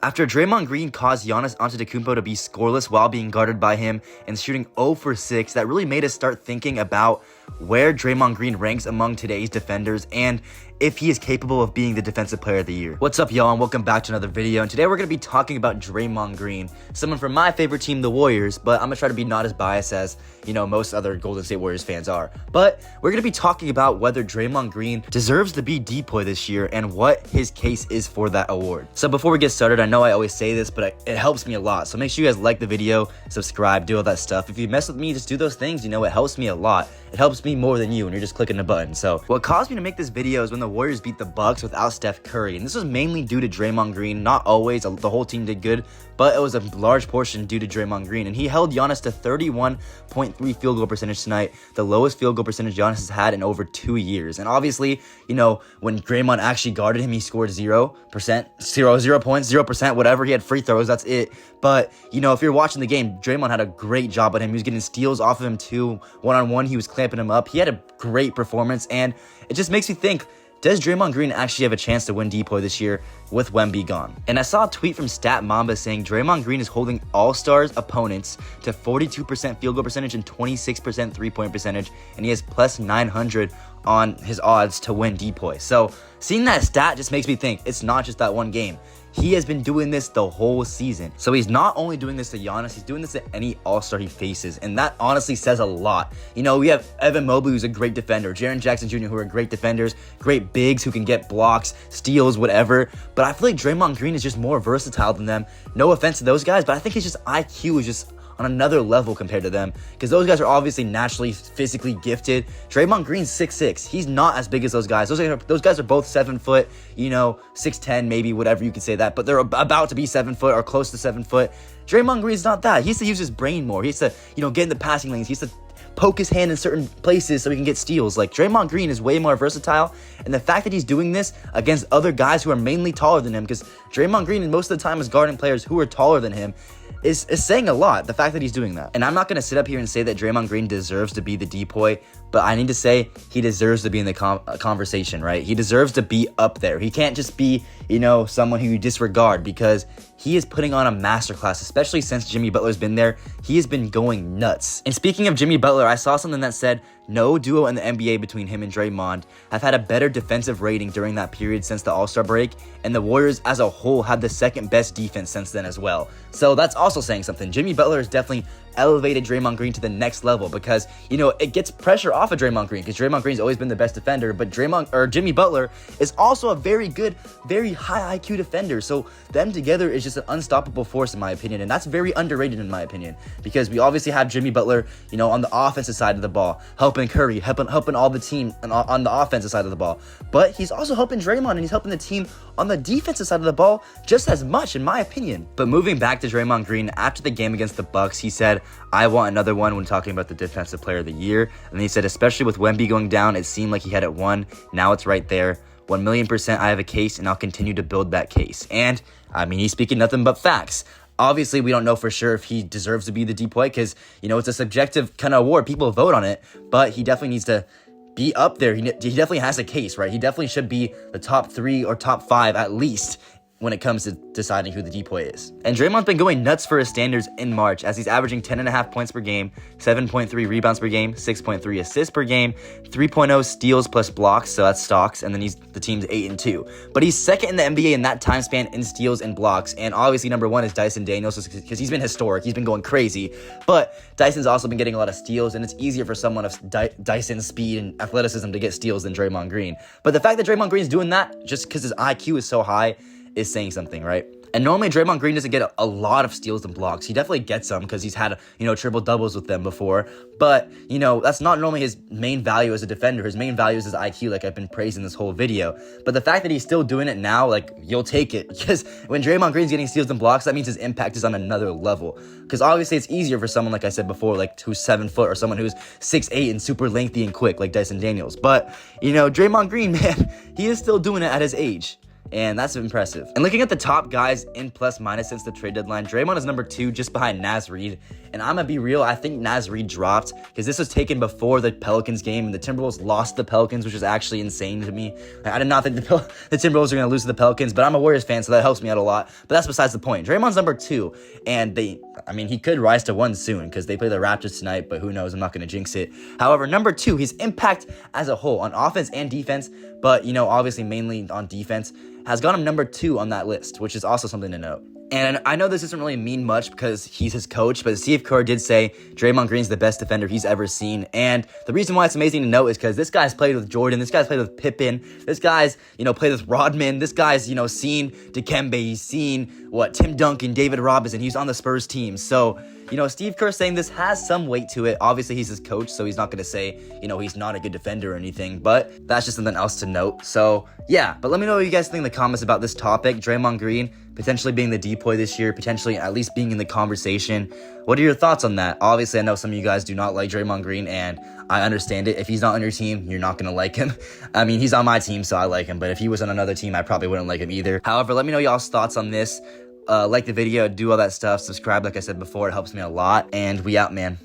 After Draymond Green caused Giannis Antetokounmpo to be scoreless while being guarded by him and shooting 0 for 6, that really made us start thinking about where Draymond Green ranks among today's defenders and if he is capable of being the Defensive Player of the Year. What's up, y'all, and welcome back to another video. And today we're going to be talking about Draymond Green, someone from my favorite team, the Warriors, but I'm going to try to be not as biased as, most other Golden State Warriors fans are. But we're going to be talking about whether Draymond Green deserves to be DPOY this year and what his case is for that award. So before we get started, I know I always say this, but it helps me a lot. So make sure you guys like the video, subscribe, do all that stuff. If you mess with me, just do those things. It helps me a lot. It helps me more than you, and you're just clicking the button. So what caused me to make this video is when the Warriors beat the Bucks without Steph Curry, and this was mainly due to Draymond Green. Not always, the whole team did good, but it was a large portion due to Draymond Green, and he held Giannis to 31.3 field goal percentage tonight, the lowest field goal percentage Giannis has had in over 2 years. And obviously, when Draymond actually guarded him, he scored 0%, 0 points, 0%, whatever. He had free throws, that's it. But, if you're watching the game, Draymond had a great job on him. He was getting steals off of him too, one-on-one. He was clamping him up. He had a great performance, and it just makes me think, does Draymond Green actually have a chance to win DPOY this year with Wemby gone? And I saw a tweet from Stat Mamba saying Draymond Green is holding All-Stars opponents to 42% field goal percentage and 26% three-point percentage, and he has plus 900 on his odds to win DPOY. So seeing that stat just makes me think it's not just that one game. He has been doing this the whole season. So he's not only doing this to Giannis, he's doing this to any All-Star he faces. And that honestly says a lot. We have Evan Mobley, who's a great defender, Jaren Jackson Jr., who are great defenders, great bigs who can get blocks, steals, whatever. But I feel like Draymond Green is just more versatile than them. No offense to those guys, but I think his just IQ is just on another level compared to them, because those guys are obviously naturally physically gifted. Draymond Green's 6'6". He's not as big as those guys. Those guys are both 7 foot, 6'10", maybe, whatever you can say that, but they're about to be 7 foot or close to 7 foot. Draymond Green's not that. He has to use his brain more. He has to, get in the passing lanes. He has to poke his hand in certain places so he can get steals. Like, Draymond Green is way more versatile, and the fact that he's doing this against other guys who are mainly taller than him, because Draymond Green most of the time is guarding players who are taller than him, is saying a lot, the fact that he's doing that. And I'm not going to sit up here and say that Draymond Green deserves to be the DPOY, but I need to say he deserves to be in the conversation, right? He deserves to be up there. He can't just be, someone who you disregard, because he is putting on a masterclass, especially since Jimmy Butler's been there. He has been going nuts. And speaking of Jimmy Butler, I saw something that said no duo in the NBA between him and Draymond have had a better defensive rating during that period since the All-Star break, and the Warriors as a whole had the second best defense since then as well. So that's also saying something. Jimmy Butler has definitely elevated Draymond Green to the next level, because, it gets pressure off of Draymond Green, because Draymond Green's always been the best defender, but Jimmy Butler is also a very good, very high IQ defender. So them together is just an unstoppable force, in my opinion, and that's very underrated in my opinion, because we obviously have Jimmy Butler, on the offensive side of the ball, helping Curry, helping all the team on the offensive side of the ball, but he's also helping Draymond, and he's helping the team on the defensive side of the ball just as much, in my opinion. But moving back to Draymond Green, after the game against the Bucks, he said, "I want another one," when talking about the Defensive Player of the Year. And then he said, especially with Wemby going down, it seemed like he had it won. Now it's right there. 1,000,000% I have a case, and I'll continue to build that case. And, he's speaking nothing but facts. Obviously, we don't know for sure if he deserves to be the DPOY, because, it's a subjective kind of award. People vote on it, but he definitely needs to be up there. He definitely has a case, right? He definitely should be the top 3 or top 5 at least when it comes to deciding who the DPOY is. And Draymond's been going nuts for his standards in March, as he's averaging 10.5 points per game, 7.3 rebounds per game, 6.3 assists per game, 3.0 steals plus blocks, so that's stocks, and then the team's 8-2. But he's second in the NBA in that time span in steals and blocks, and obviously number 1 is Dyson Daniels, because he's been historic, he's been going crazy, but Dyson's also been getting a lot of steals, and it's easier for someone of Dyson's speed and athleticism to get steals than Draymond Green. But the fact that Draymond Green's doing that, just because his IQ is so high, is saying something, right? And normally Draymond Green doesn't get a lot of steals and blocks. He definitely gets some because he's had, triple doubles with them before. But, that's not normally his main value as a defender. His main value is his IQ, like I've been praising this whole video. But the fact that he's still doing it now, you'll take it. Because when Draymond Green's getting steals and blocks, that means his impact is on another level. Because obviously it's easier for someone, like I said before, who's 7 foot, or someone who's 6'8" and super lengthy and quick, like Dyson Daniels. But, Draymond Green, man, he is still doing it at his age. and that's impressive. And looking at the top guys in plus minus since the trade deadline, Draymond is number 2 just behind Naz Reid. And I'm gonna be real, I think Naz Reid dropped because this was taken before the Pelicans game and the Timberwolves lost the Pelicans, which is actually insane to me. I did not think the Timberwolves were gonna lose to the Pelicans, but I'm a Warriors fan, so that helps me out a lot. But that's besides the point. Draymond's number 2, and he could rise to 1 soon because they play the Raptors tonight, but who knows? I'm not gonna jinx it. However, number 2, his impact as a whole on offense and defense, but obviously mainly on defense, has got him number 2 on that list, which is also something to note. And I know this doesn't really mean much because he's his coach, but Steve Kerr did say Draymond Green's the best defender he's ever seen. And the reason why it's amazing to note is because this guy's played with Jordan, this guy's played with Pippen, this guy's, played with Rodman, this guy's, seen Dikembe, he's seen, Tim Duncan, David Robinson, he's on the Spurs team. So, Steve Kerr saying this has some weight to it. Obviously, he's his coach, so he's not going to say, he's not a good defender or anything, but that's just something else to note. So, yeah, but let me know what you guys think in the comments about this topic. Draymond Green potentially being the depoy this year, potentially at least being in the conversation. What are your thoughts on that? Obviously, I know some of you guys do not like Draymond Green, and I understand it. If he's not on your team, you're not going to like him. I mean, he's on my team, so I like him, but if he was on another team, I probably wouldn't like him either. However, let me know y'all's thoughts on this. Like the video, do all that stuff, subscribe like I said before, it helps me a lot, and we out, man.